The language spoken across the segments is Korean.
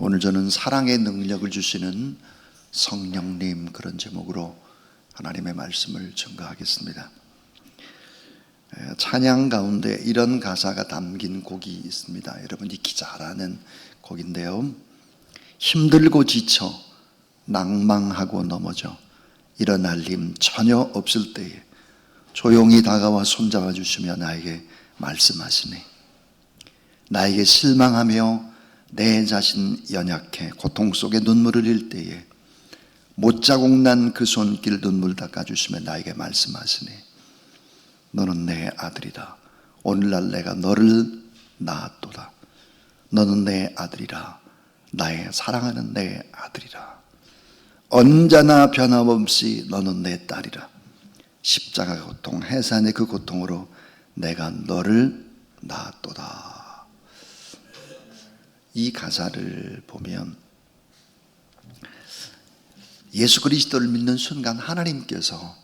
오늘 저는 사랑의 능력을 주시는 성령님, 그런 제목으로 하나님의 말씀을 증거하겠습니다. 찬양 가운데 이런 가사가 담긴 곡이 있습니다. 여러분 익히 잘 아는 곡인데요. 힘들고 지쳐 낭망하고 넘어져 일어날 힘 전혀 없을 때에 조용히 다가와 손잡아 주시며 나에게 말씀하시네. 나에게 실망하며 내 자신 연약해 고통 속에 눈물을 흘릴 때에 못자국 난 그 손길 눈물 닦아주시며 나에게 말씀하시네. 너는 내 아들이다. 오늘날 내가 너를 낳았도다. 너는 내 아들이라. 나의 사랑하는 내 아들이라. 언제나 변함없이 너는 내 딸이라. 십자가 고통, 해산의 그 고통으로 내가 너를 낳았도다. 이 가사를 보면 예수 그리스도를 믿는 순간 하나님께서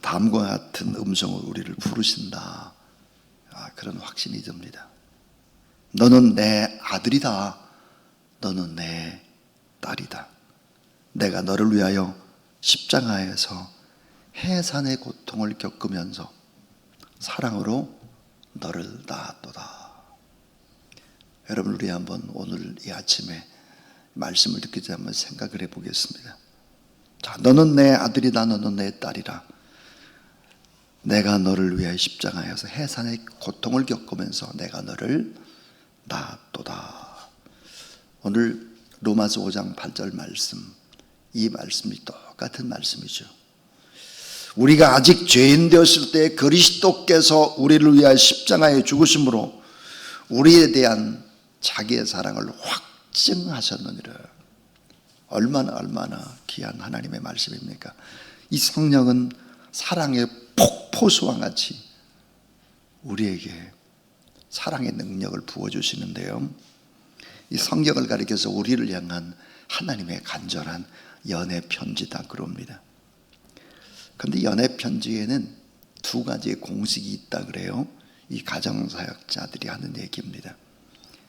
다음과 같은 음성으로 우리를 부르신다, 그런 확신이 듭니다. 너는 내 아들이다. 너는 내 딸이다. 내가 너를 위하여 십자가에서 해산의 고통을 겪으면서 사랑으로 너를 낳았도다. 여러분, 우리 한번 오늘 이 아침에 말씀을 듣기 전에 한번 생각을 해보겠습니다. 자, 너는 내 아들이다. 너는 내 딸이라. 내가 너를 위하여 십자가에서 해산의 고통을 겪으면서 내가 너를 낳았도다. 오늘 로마서 5장 8절 말씀, 이 말씀이 똑같은 말씀이죠. 우리가 아직 죄인 되었을 때 그리스도께서 우리를 위하여 십자가에 죽으심으로 우리에 대한 자기의 사랑을 확증하셨느니라. 얼마나 귀한 하나님의 말씀입니까? 이 성령은 사랑의 폭포수와 같이 우리에게 사랑의 능력을 부어주시는데요, 이 성경을 가리켜서 우리를 향한 하나님의 간절한 연애 편지다 그럽니다. 그런데 연애 편지에는 두 가지의 공식이 있다 그래요. 이 가정사역자들이 하는 얘기입니다.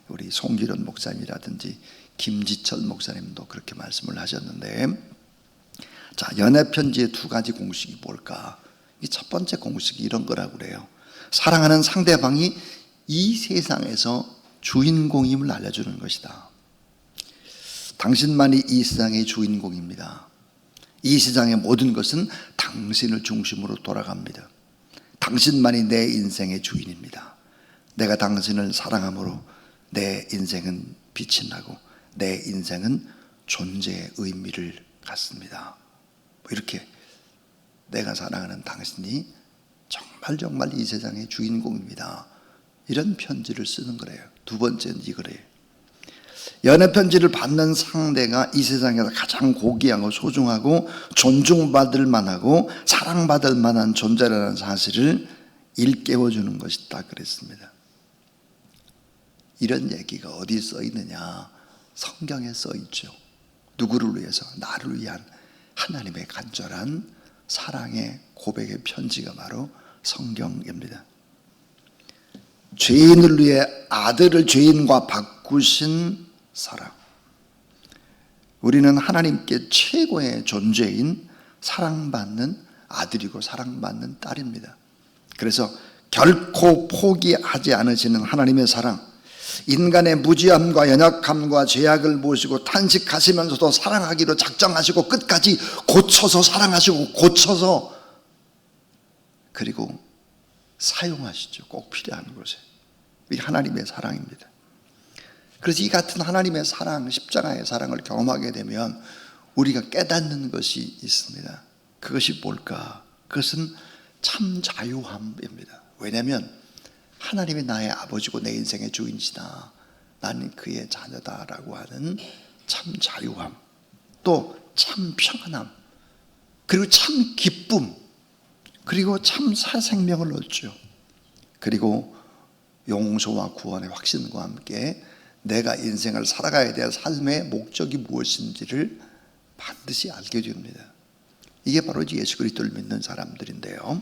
우리 송기론 목사님이라든지 김지철 목사님도 그렇게 말씀을 하셨는데, 자, 연애 편지의 두 가지 공식이 뭘까? 이 첫 번째 공식이 이런 거라고 그래요. 사랑하는 상대방이 이 세상에서 주인공임을 알려주는 것이다. 당신만이 이 세상의 주인공입니다. 이 세상의 모든 것은 당신을 중심으로 돌아갑니다. 당신만이 내 인생의 주인입니다. 내가 당신을 사랑함으로 내 인생은 빛이 나고 내 인생은 존재의 의미를 갖습니다. 이렇게 내가 사랑하는 당신이 정말 이 세상의 주인공입니다. 이런 편지를 쓰는 거래요. 두 번째는 이거래요. 연애 편지를 받는 상대가 이 세상에서 가장 고귀하고 소중하고 존중받을 만하고 사랑받을 만한 존재라는 사실을 일깨워주는 것이다 그랬습니다. 이런 얘기가 어디 써 있느냐? 성경에 써 있죠. 누구를 위해서? 나를 위한 하나님의 간절한 사랑의 고백의 편지가 바로 성경입니다. 죄인을 위해 아들을 죄인과 바꾸신 사랑. 우리는 하나님께 최고의 존재인 사랑받는 아들이고 사랑받는 딸입니다. 그래서 결코 포기하지 않으시는 하나님의 사랑, 인간의 무지함과 연약함과 죄악을 모시고 탄식하시면서도 사랑하기로 작정하시고 끝까지 고쳐서 사랑하시고 고쳐서 그리고 사용하시죠. 꼭 필요한 곳에. 이게 하나님의 사랑입니다. 그래서 이 같은 하나님의 사랑, 십자가의 사랑을 경험하게 되면 우리가 깨닫는 것이 있습니다. 그것이 뭘까? 그것은 참 자유함입니다. 왜냐하면 하나님이 나의 아버지고 내 인생의 주인이시다, 나는 그의 자녀다라고 하는 참 자유함, 또 참 평안함, 그리고 참 기쁨, 그리고 참 새 생명을 얻죠. 그리고 용서와 구원의 확신과 함께 내가 인생을 살아가야 될 삶의 목적이 무엇인지를 반드시 알게 됩니다. 이게 바로 예수 그리스도를 믿는 사람들인데요.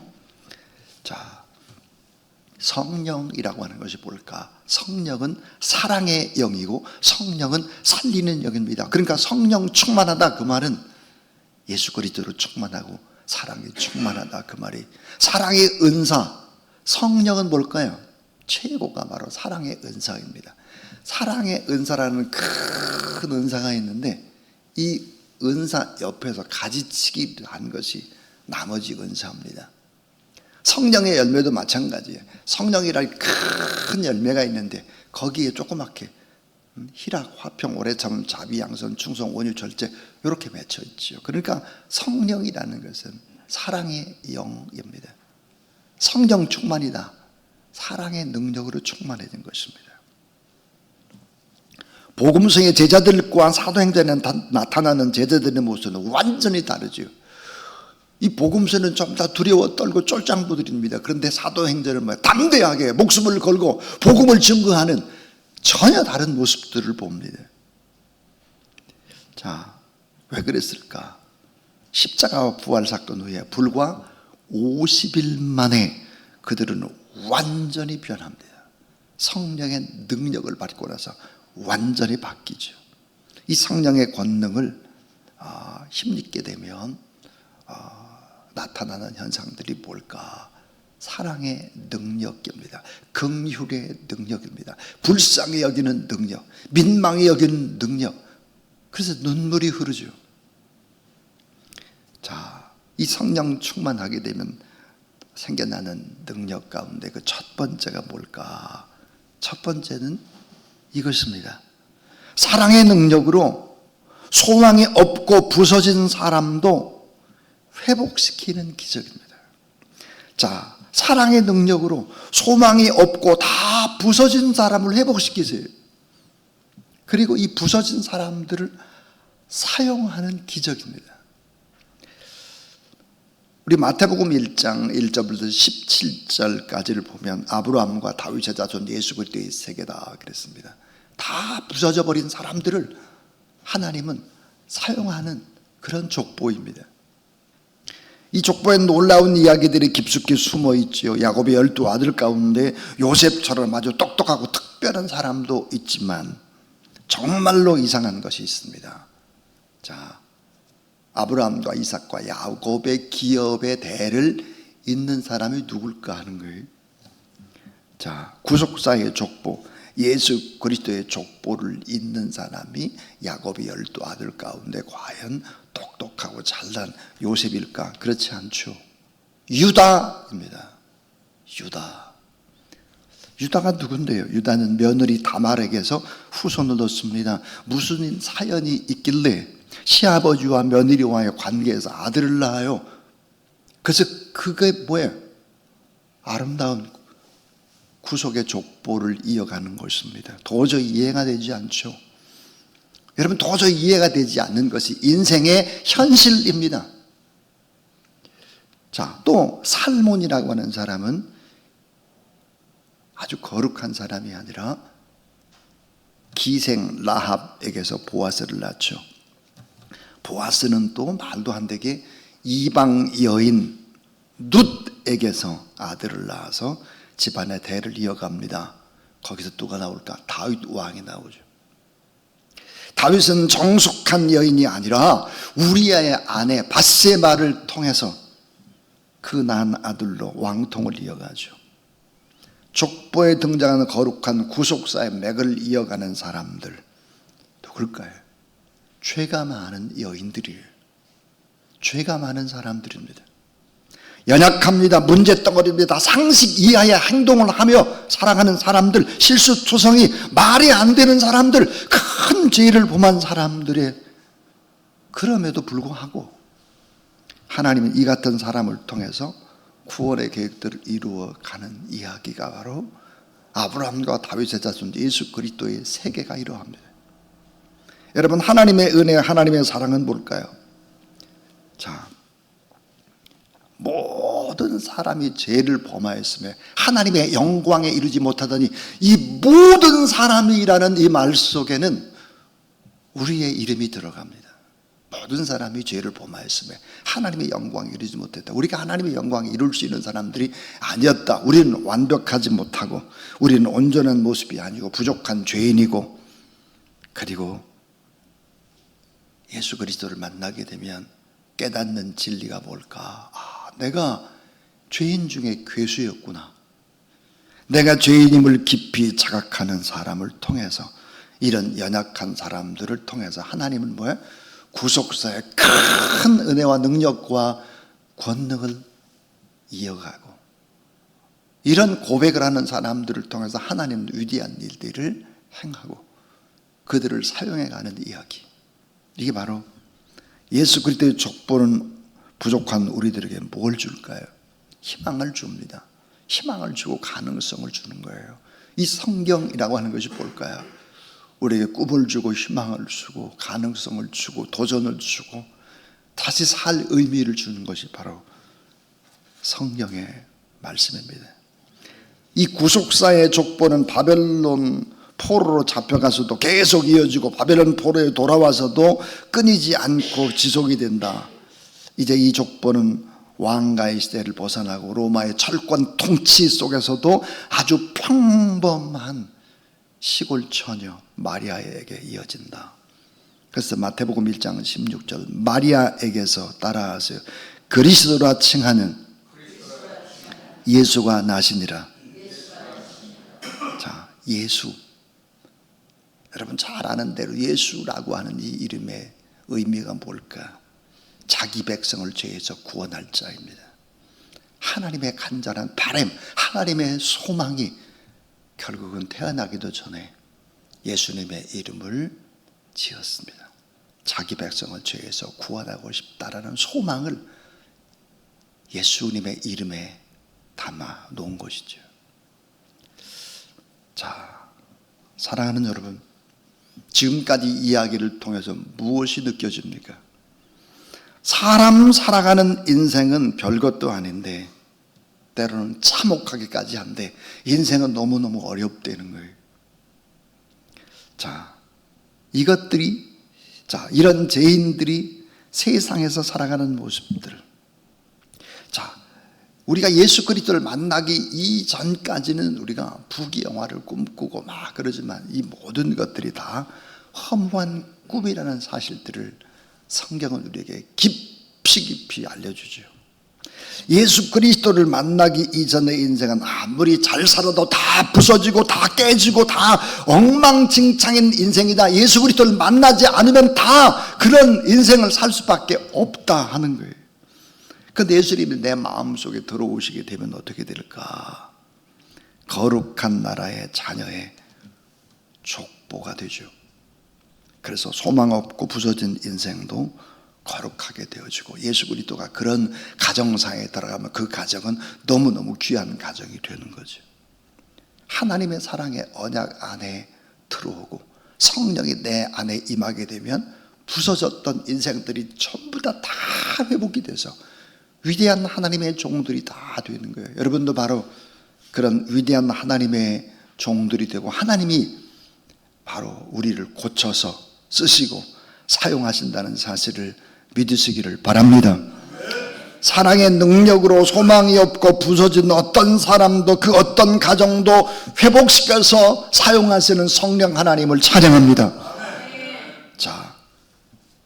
자, 성령이라고 하는 것이 뭘까? 성령은 사랑의 영이고 성령은 살리는 영입니다. 그러니까 성령 충만하다 그 말은 예수 그리스도로 충만하고 사랑에 충만하다 그 말이. 사랑의 은사, 성령은 뭘까요? 최고가 바로 사랑의 은사입니다. 사랑의 은사라는 큰 은사가 있는데 이 은사 옆에서 가지치기를 한 것이 나머지 은사입니다. 성령의 열매도 마찬가지예요. 성령이라는 큰 열매가 있는데 거기에 조그맣게 희락, 화평, 오래 참음, 자비, 양선, 충성, 온유, 절제 이렇게 맺혀 있죠. 그러니까 성령이라는 것은 사랑의 영입니다. 성령 충만이다. 사랑의 능력으로 충만해진 것입니다. 복음성의 제자들과 사도행전에 나타나는 제자들의 모습은 완전히 다르죠. 이 복음서는 좀 더 두려워 떨고 쫄짱부들입니다. 그런데 사도행전은 담대하게 목숨을 걸고 복음을 증거하는 전혀 다른 모습들을 봅니다. 자, 왜 그랬을까? 십자가와 부활 사건 후에 불과 50일 만에 그들은 완전히 변합니다. 성령의 능력을 받고 나서 완전히 바뀌죠. 이 성령의 권능을 힘입게 되면 나타나는 현상들이 뭘까? 사랑의 능력입니다. 긍휼의 능력입니다. 불쌍히 여기는 능력, 민망히 여기는 능력. 그래서 눈물이 흐르죠. 자, 이 성령 충만하게 되면 생겨나는 능력 가운데 그 첫 번째가 뭘까? 첫 번째는 이것입니다. 사랑의 능력으로 소망이 없고 부서진 사람도 회복시키는 기적입니다. 자, 사랑의 능력으로 소망이 없고 다 부서진 사람을 회복시키세요. 그리고 이 부서진 사람들을 사용하는 기적입니다. 우리 마태복음 1장 1절부터 17절까지를 보면 아브라함과 다윗의 자손 예수 그리스도의 세계다 그랬습니다. 다 부서져 버린 사람들을 하나님은 사용하는 그런 족보입니다. 이 족보에 놀라운 이야기들이 깊숙이 숨어 있지요. 야곱의 12아들 가운데 요셉처럼 아주 똑똑하고 특별한 사람도 있지만 정말로 이상한 것이 있습니다. 자, 아브라함과 이삭과 야곱의 기업의 대를 잇는 사람이 누굴까 하는 거예요. 자, 구속사의 족보, 예수 그리스도의 족보를 잇는 사람이 야곱의 12아들 가운데 과연 똑똑하고 잘난 요셉일까? 그렇지 않죠. 유다입니다. 유다가 누군데요? 유다는 며느리 다말에게서 후손을 얻습니다. 무슨 사연이 있길래 시아버지와 며느리와의 관계에서 아들을 낳아요. 그래서 그게 뭐예요? 아름다운 구속의 족보를 이어가는 것입니다. 도저히 이해가 되지 않죠. 여러분, 도저히 이해가 되지 않는 것이 인생의 현실입니다. 자, 또 살몬이라고 하는 사람은 아주 거룩한 사람이 아니라 기생 라합에게서 보아스를 낳죠. 보아스는 또 말도 안 되게 이방 여인 룻에게서 아들을 낳아서 집안의 대를 이어갑니다. 거기서 누가 나올까? 다윗 왕이 나오죠. 다윗은 정숙한 여인이 아니라 우리아의 아내 밧세바를 통해서 그 낳은 아들로 왕통을 이어가죠. 족보에 등장하는 거룩한 구속사의 맥을 이어가는 사람들 누굴까요? 죄가 많은 여인들이에요. 죄가 많은 사람들입니다. 연약합니다. 문제덩어리입니다. 상식 이하의 행동을 하며 살아가는 사람들, 실수투성이 말이 안 되는 사람들, 큰 죄를 범한 사람들의, 그럼에도 불구하고 하나님은 이 같은 사람을 통해서 구원의 계획들을 이루어가는 이야기가 바로 아브라함과 다윗의 자손 예수 그리스도의 세계가 이러합니다. 여러분, 하나님의 은혜, 하나님의 사랑은 뭘까요? 자, 모든 사람이 죄를 범하였으며 하나님의 영광에 이르지 못하더니 이 모든 사람이라는 이 말 속에는 우리의 이름이 들어갑니다. 모든 사람이 죄를 범하였으며 하나님의 영광을 이루지 못했다. 우리가 하나님의 영광을 이룰 수 있는 사람들이 아니었다. 우리는 완벽하지 못하고 우리는 온전한 모습이 아니고 부족한 죄인이고, 그리고 예수 그리스도를 만나게 되면 깨닫는 진리가 뭘까? 내가 죄인 중에 괴수였구나. 내가 죄인임을 깊이 자각하는 사람을 통해서, 이런 연약한 사람들을 통해서 하나님은 뭐예요? 구속사의 큰 은혜와 능력과 권능을 이어가고, 이런 고백을 하는 사람들을 통해서 하나님은 위대한 일들을 행하고 그들을 사용해가는 이야기. 이게 바로 예수 그리스도의 족보는 부족한 우리들에게 뭘 줄까요? 희망을 줍니다. 희망을 주고 가능성을 주는 거예요. 이 성경이라고 하는 것이 뭘까요? 우리에게 꿈을 주고 희망을 주고 가능성을 주고 도전을 주고 다시 살 의미를 주는 것이 바로 성경의 말씀입니다. 이 구속사의 족보는 바벨론 포로로 잡혀가서도 계속 이어지고 바벨론 포로에 돌아와서도 끊이지 않고 지속이 된다. 이제 이 족보는 왕가의 시대를 벗어나고 로마의 철권 통치 속에서도 아주 평범한 시골 처녀 마리아에게 이어진다. 그래서 마태복음 1장 16절, 마리아에게서 따라하세요. 그리스도라 칭하는 예수가 나시니라. 자, 예수. 여러분 잘 아는 대로 예수라고 하는 이 이름의 의미가 뭘까? 자기 백성을 죄에서 구원할 자입니다. 하나님의 간절한 바람, 하나님의 소망이 결국은 태어나기도 전에 예수님의 이름을 지었습니다. 자기 백성을 죄에서 구원하고 싶다라는 소망을 예수님의 이름에 담아 놓은 것이죠. 자, 사랑하는 여러분, 지금까지 이야기를 통해서 무엇이 느껴집니까? 사람 살아가는 인생은 별것도 아닌데 때로는 참혹하기까지 한데 인생은 너무너무 어렵다는 거예요. 자, 이것들이, 이런 죄인들이 세상에서 살아가는 모습들. 자, 우리가 예수 그리스도를 만나기 이전까지는 우리가 부귀영화를 꿈꾸고 막 그러지만 이 모든 것들이 다 허무한 꿈이라는 사실들을 성경은 우리에게 깊이 알려주죠. 예수 그리스도를 만나기 이전의 인생은 아무리 잘 살아도 다 부서지고 다 깨지고 다 엉망진창인 인생이다. 예수 그리스도를 만나지 않으면 다 그런 인생을 살 수밖에 없다 하는 거예요. 그런데 예수님이 내 마음속에 들어오시게 되면 어떻게 될까? 거룩한 나라의 자녀의 족보가 되죠. 그래서 소망 없고 부서진 인생도 거룩하게 되어지고, 예수 그리스도가 그런 가정상에 들어가면 그 가정은 너무너무 귀한 가정이 되는 거죠. 하나님의 사랑의 언약 안에 들어오고 성령이 내 안에 임하게 되면 부서졌던 인생들이 전부 다 회복이 돼서 위대한 하나님의 종들이 다 되는 거예요. 여러분도 바로 그런 위대한 하나님의 종들이 되고 하나님이 바로 우리를 고쳐서 쓰시고 사용하신다는 사실을 믿으시기를 바랍니다. 사랑의 능력으로 소망이 없고 부서진 어떤 사람도 그 어떤 가정도 회복시켜서 사용하시는 성령 하나님을 찬양합니다. 자,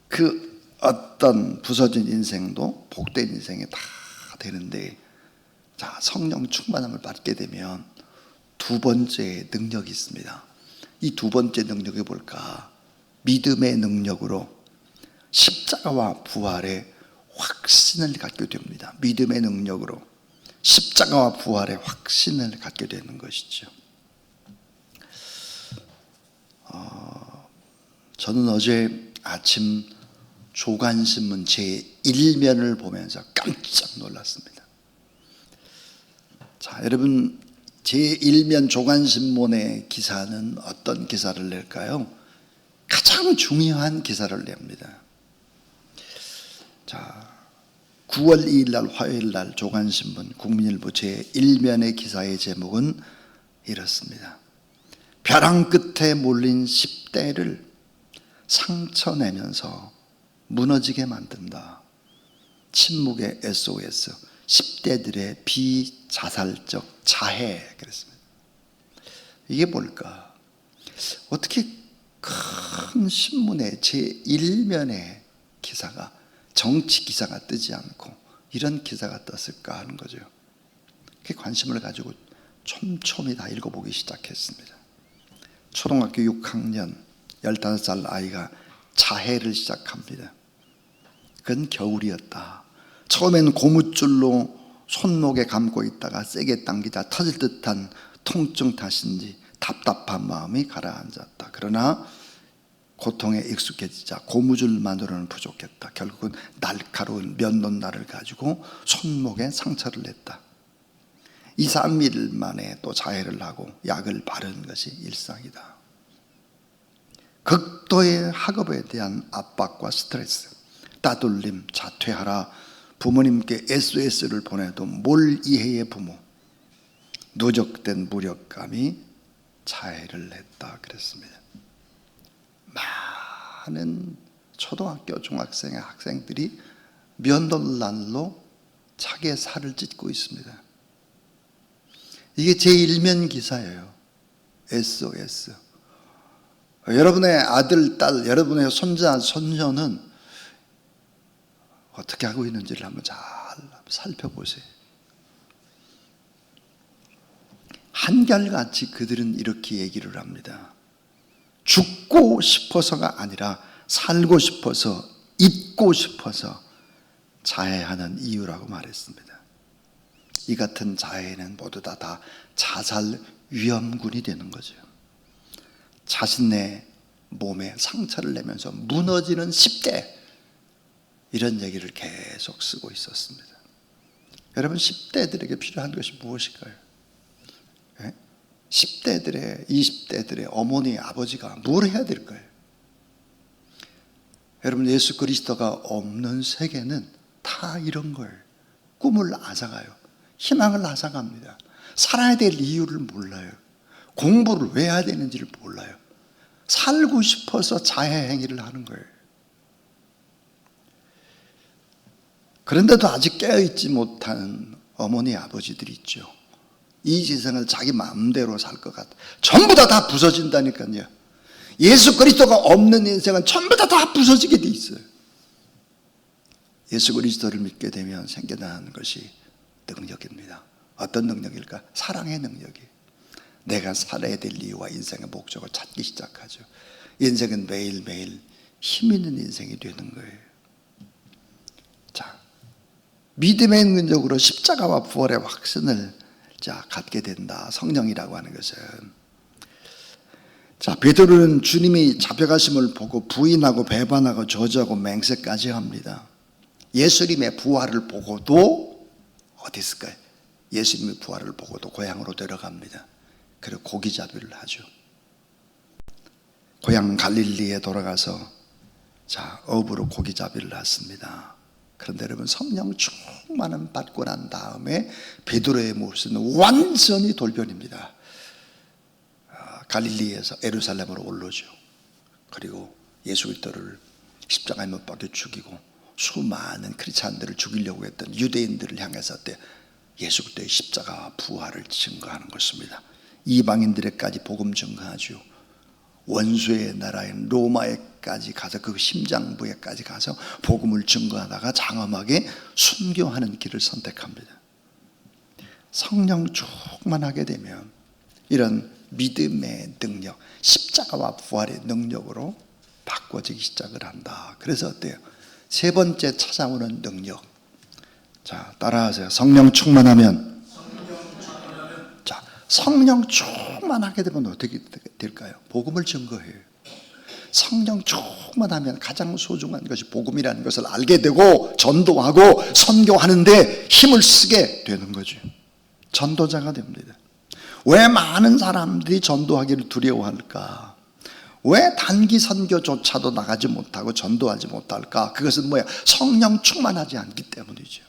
그 어떤 부서진 인생도 복된 인생이 다 되는데, 자, 성령 충만함을 받게 되면 두 번째 능력이 있습니다. 이 두 번째 능력이 뭘까? 믿음의 능력으로 십자가와 부활의 확신을 갖게 됩니다. 믿음의 능력으로 십자가와 부활의 확신을 갖게 되는 것이죠. 저는 어제 아침 조간신문 제1면을 보면서 깜짝 놀랐습니다. 자, 여러분, 제1면 조간신문의 기사는 어떤 기사를 낼까요? 가장 중요한 기사를 냅니다. 자, 9월 2일 날 화요일 날 조간신문 국민일보 제1면의 기사의 제목은 이렇습니다. 벼랑 끝에 몰린 10대를 상처내면서 무너지게 만든다. 침묵의 SOS, 10대들의 비자살적 자해. 그랬습니다. 이게 뭘까? 어떻게 큰 신문의 제1면의 기사가, 정치 기사가 뜨지 않고 이런 기사가 떴을까 하는 거죠. 그 관심을 가지고 촘촘히 다 읽어보기 시작했습니다. 초등학교 6학년 15살 아이가 자해를 시작합니다. 그건 겨울이었다. 처음엔 고무줄로 손목에 감고 있다가 세게 당기다 터질 듯한 통증 탓인지 답답한 마음이 가라앉았다. 그러나 고통에 익숙해지자 고무줄만으로는 부족했다. 결국은 날카로운 면도날을 가지고 손목에 상처를 냈다. 2, 3일 만에 또 자해를 하고 약을 바르는 것이 일상이다. 극도의 학업에 대한 압박과 스트레스, 따돌림, 자퇴하라, 부모님께 SOS를 보내도 뭘 이해의 부모, 누적된 무력감이 자해를 했다 그랬습니다. 많은 초등학교, 중학생의 학생들이 면도날로 자기의 살을 찢고 있습니다. 이게 제1면 기사예요. SOS. 여러분의 아들, 딸, 여러분의 손자, 손녀는 어떻게 하고 있는지를 한번 잘 살펴보세요. 한결같이 그들은 이렇게 얘기를 합니다. 죽고 싶어서가 아니라 살고 싶어서, 잊고 싶어서 자해하는 이유라고 말했습니다. 이 같은 자해는 모두 다 자살 위험군이 되는 거죠. 자신의 몸에 상처를 내면서 무너지는 10대, 이런 얘기를 계속 쓰고 있었습니다. 여러분, 10대들에게 필요한 것이 무엇일까요? 10대들의, 20대들의 어머니, 아버지가 뭘 해야 될까요? 여러분, 예수 그리스도가 없는 세계는 다 이런 걸, 꿈을 앗아가요. 희망을 앗아갑니다. 살아야 될 이유를 몰라요. 공부를 왜 해야 되는지를 몰라요. 살고 싶어서 자해 행위를 하는 거예요. 그런데도 아직 깨어있지 못한 어머니, 아버지들이 있죠. 이 세상을 자기 마음대로 살 것 같아. 전부 다 부서진다니까요. 예수 그리스도가 없는 인생은 전부 다 부서지게 돼 있어요. 예수 그리스도를 믿게 되면 생겨나는 것이 능력입니다. 어떤 능력일까? 사랑의 능력이. 내가 살아야 될 이유와 인생의 목적을 찾기 시작하죠. 인생은 매일매일 힘 있는 인생이 되는 거예요. 자, 믿음의 능력으로 십자가와 부활의 확신을 갖게 된다. 성령이라고 하는 것은, 자, 베드로는 주님이 잡혀가심을 보고 부인하고 배반하고 저주하고 맹세까지 합니다. 예수님의 부활을 보고도 어디 있을까요? 예수님의 부활을 보고도 고향으로 데려갑니다. 그리고 고기잡이를 하죠. 고향 갈릴리에 돌아가서 어부로 고기잡이를 했습니다. 그런데 여러분, 성령 충만함 받고 난 다음에 베드로의 모습은 완전히 돌변입니다. 갈릴리에서 예루살렘으로 올라오죠. 그리고 예수 그리스도를 십자가에 못 박혀 죽이고 수많은 크리스찬들을 죽이려고 했던 유대인들을 향해서 예수 그리스도의 십자가와 부활을 증거하는 것입니다. 이방인들에까지 복음 증거하죠. 원수의 나라인 로마에까지 가서 그 심장부에까지 가서 복음을 증거하다가 장엄하게 순교하는 길을 선택합니다. 성령 충만하게 되면 이런 믿음의 능력, 십자가와 부활의 능력으로 바꿔지기 시작을 한다. 그래서 어때요? 세 번째 찾아오는 능력. 자, 따라하세요. 성령 충만하면. 자, 성령 충만하게 되면 어떻게 될까요? 복음을 증거해요. 성령 충만하면 가장 소중한 것이 복음이라는 것을 알게 되고 전도하고 선교하는데 힘을 쓰게 되는 거죠. 전도자가 됩니다. 왜 많은 사람들이 전도하기를 두려워할까? 왜 단기 선교조차도 나가지 못하고 전도하지 못할까? 그것은 뭐야? 성령 충만하지 않기 때문이죠.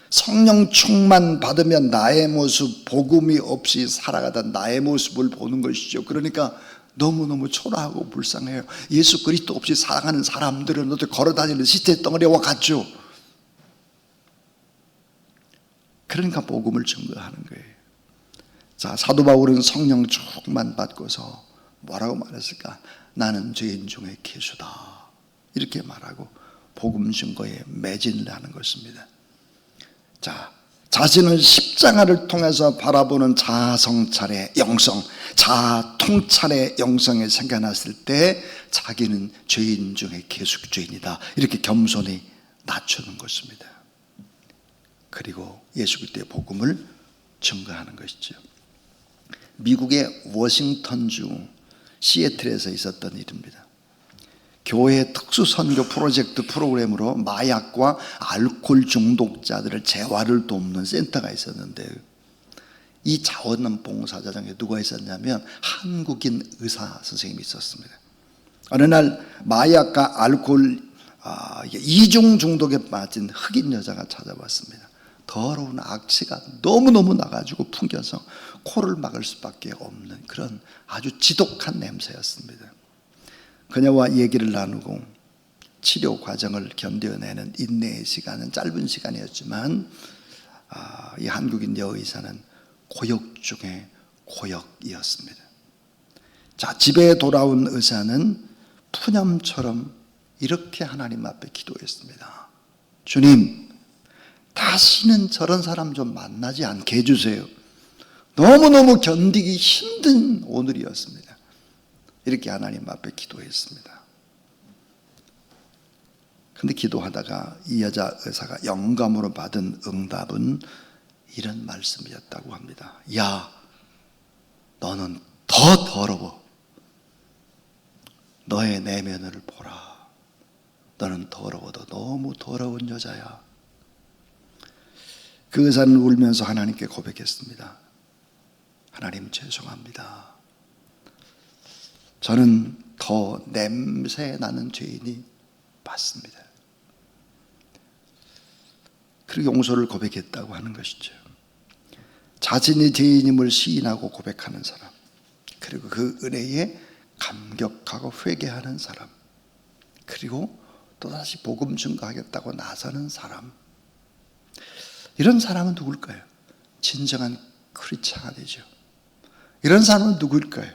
성령 충만 받으면 나의 모습, 복음이 없이 살아가던 나의 모습을 보는 것이죠. 그러니까 너무너무 초라하고 불쌍해요. 예수 그리스도 없이 살아가는 사람들은 어떻게 걸어다니는 시체 덩어리와 같죠. 그러니까 복음을 증거하는 거예요. 자, 사도 바울은 성령 충만 받고서 뭐라고 말했을까? 나는 죄인 중에 괴수다, 이렇게 말하고 복음 증거에 매진을 하는 것입니다. 자, 자신을 십자가를 통해서 바라보는 자아성찰의 영성, 자아통찰의 영성이 생겨났을 때 자기는 죄인 중에 괴수죄인이다, 이렇게 겸손히 낮추는 것입니다. 그리고 예수 그리스도의 복음을 증거하는 것이죠. 미국의 워싱턴주 시애틀에서 있었던 일입니다. 교회 특수선교 프로젝트 프로그램으로 마약과 알코올 중독자들을 재활을 돕는 센터가 있었는데, 이 자원봉사자 중에 누가 있었냐면 한국인 의사 선생님이 있었습니다. 어느 날 마약과 알코올 이중 중독에 빠진 흑인 여자가 찾아왔습니다. 더러운 악취가 너무너무 나가지고 풍겨서 코를 막을 수밖에 없는 그런 아주 지독한 냄새였습니다. 그녀와 얘기를 나누고 치료 과정을 견뎌내는 인내의 시간은 짧은 시간이었지만 이 한국인 여의사는 고역 중에 고역이었습니다. 자, 집에 돌아온 의사는 푸념처럼 이렇게 하나님 앞에 기도했습니다. 주님, 다시는 저런 사람 좀 만나지 않게 해주세요. 너무너무 견디기 힘든 오늘이었습니다. 이렇게 하나님 앞에 기도했습니다. 근데 기도하다가 이 여자 의사가 영감으로 받은 응답은 이런 말씀이었다고 합니다. 야, 너는 더 더러워. 너의 내면을 보라. 너는 더러워도 너무 더러운 여자야. 그 의사는 울면서 하나님께 고백했습니다. 하나님, 죄송합니다. 저는 더 냄새 나는 죄인이 맞습니다. 그리고 용서를 고백했다고 하는 것이죠. 자신이 죄인임을 시인하고 고백하는 사람, 그리고 그 은혜에 감격하고 회개하는 사람, 그리고 또다시 복음 증거하겠다고 나서는 사람, 이런 사람은 누굴까요? 진정한 크리스찬이 되죠. 이런 사람은 누굴까요?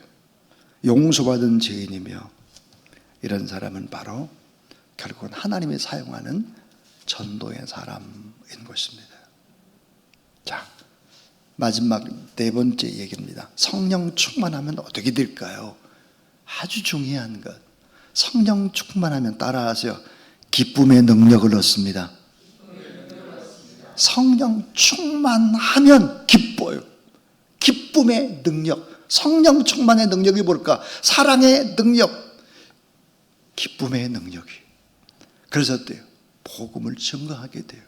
용서받은 죄인이며, 이런 사람은 바로 결국은 하나님이 사용하는 전도의 사람인 것입니다. 자, 마지막 네 번째 얘기입니다. 성령 충만하면 어떻게 될까요? 아주 중요한 것. 성령 충만하면, 따라하세요, 기쁨의 능력을 얻습니다. 성령 충만하면 기뻐요. 기쁨의 능력. 성령 충만의 능력이 뭘까? 사랑의 능력, 기쁨의 능력이. 그래서 어때요? 복음을 증거하게 돼요.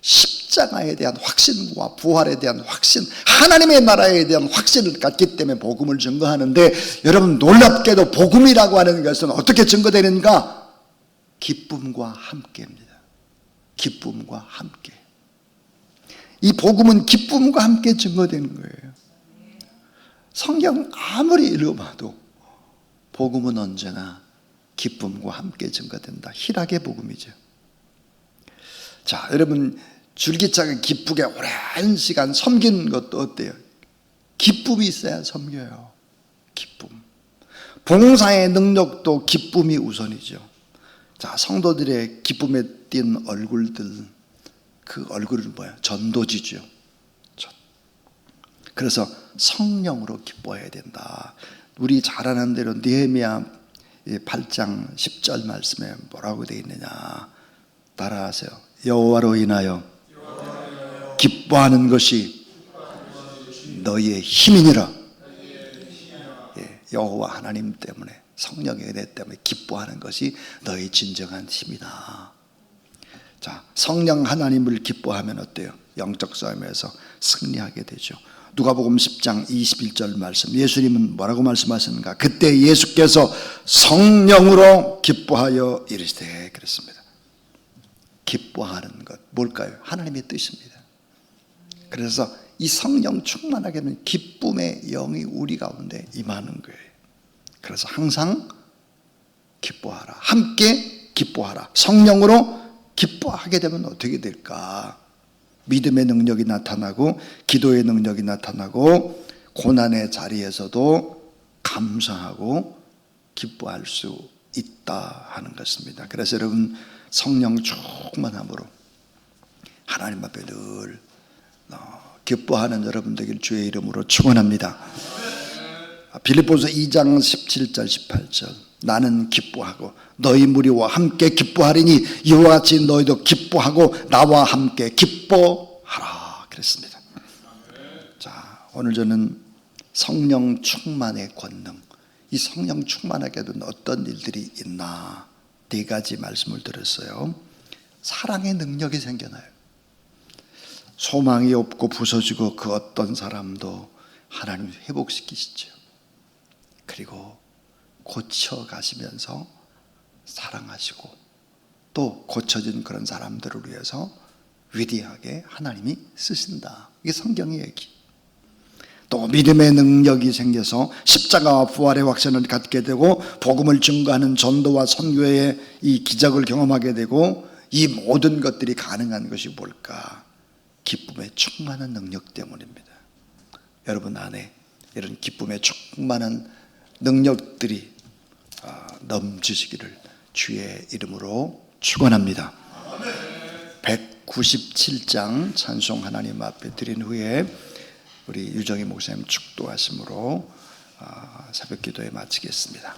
십자가에 대한 확신과 부활에 대한 확신, 하나님의 나라에 대한 확신을 갖기 때문에 복음을 증거하는데, 여러분 놀랍게도 복음이라고 하는 것은 어떻게 증거되는가? 기쁨과 함께입니다. 기쁨과 함께. 이 복음은 기쁨과 함께 증거되는 거예요. 성경 아무리 읽어봐도 복음은 언제나 기쁨과 함께 증거된다. 희락의 복음이죠. 자, 여러분 줄기차게 기쁘게 오랜 시간 섬기는 것도 어때요? 기쁨이 있어야 섬겨요. 기쁨. 봉사의 능력도 기쁨이 우선이죠. 자, 성도들의 기쁨에 띈 얼굴들, 그 얼굴은 뭐야? 전도지죠. 그래서 성령으로 기뻐해야 된다. 우리 잘 아는 대로 느헤미야 8장 10절 말씀에 뭐라고 되어 있느냐? 따라하세요. 여호와로 인하여 기뻐하는 것이 너희의 힘이니라. 여호와 하나님 때문에, 성령의 은혜 때문에 기뻐하는 것이 너희 진정한 힘이다. 자, 성령 하나님을 기뻐하면 어때요? 영적 싸움에서 승리하게 되죠. 누가복음 10장 21절 말씀, 예수님은 뭐라고 말씀하셨는가? 그때 예수께서 성령으로 기뻐하여 이르시되, 그랬습니다. 기뻐하는 것, 뭘까요? 하나님의 뜻입니다. 그래서 이 성령 충만하게 하면 기쁨의 영이 우리 가운데 임하는 거예요. 그래서 항상 기뻐하라. 함께 기뻐하라. 성령으로 기뻐하게 되면 어떻게 될까? 믿음의 능력이 나타나고 기도의 능력이 나타나고 고난의 자리에서도 감사하고 기뻐할 수 있다 하는 것입니다. 그래서 여러분 성령 충만함으로 하나님 앞에 늘 기뻐하는 여러분 되길 주의 이름으로 축원합니다. 빌립보서 2장 17절 18절 나는 기뻐하고 너희 무리와 함께 기뻐하리니 이와 같이 너희도 기뻐하고 나와 함께 기뻐하라 그랬습니다. 자, 오늘 저는 성령 충만의 권능, 이 성령 충만하게 하는 어떤 일들이 있나 4가지 말씀을 드렸어요. 사랑의 능력이 생겨나요. 소망이 없고 부서지고 그 어떤 사람도 하나님 회복시키시죠. 그리고 고쳐가시면서 사랑하시고 또 고쳐진 그런 사람들을 위해서 위대하게 하나님이 쓰신다. 이게 성경의 얘기. 또 믿음의 능력이 생겨서 십자가와 부활의 확신을 갖게 되고 복음을 증거하는 전도와 선교의 이 기적을 경험하게 되고 이 모든 것들이 가능한 것이 뭘까? 기쁨의 충만한 능력 때문입니다. 여러분 안에 이런 기쁨의 충만한 능력들이 넘치시기를 주의 이름으로 축원합니다. 197장 찬송 하나님 앞에 드린 후에 우리 유정희 목사님 축도하심으로 새벽 기도에 마치겠습니다.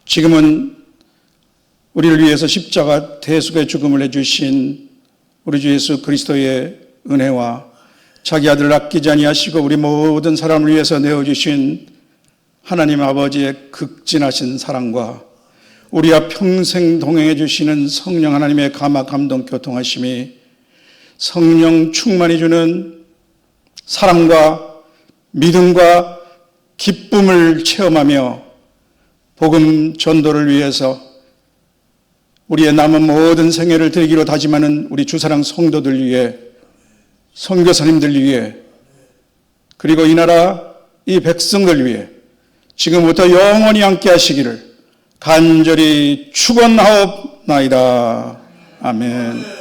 지금은 우리를 위해서 십자가 대속의 죽음을 해주신 우리 주 예수 그리스도의 은혜와 자기 아들을 아끼지 아니하시고 우리 모든 사람을 위해서 내어주신 하나님 아버지의 극진하신 사랑과 우리와 평생 동행해 주시는 성령 하나님의 감화 감동 교통하심이 성령 충만히 주는 사랑과 믿음과 기쁨을 체험하며 복음 전도를 위해서 우리의 남은 모든 생애를 드리기로 다짐하는 우리 주사랑 성도들 위해, 선교사님들 위해, 그리고 이 나라 이 백성들 위해 지금부터 영원히 함께 하시기를 간절히 축원하옵나이다. 아멘.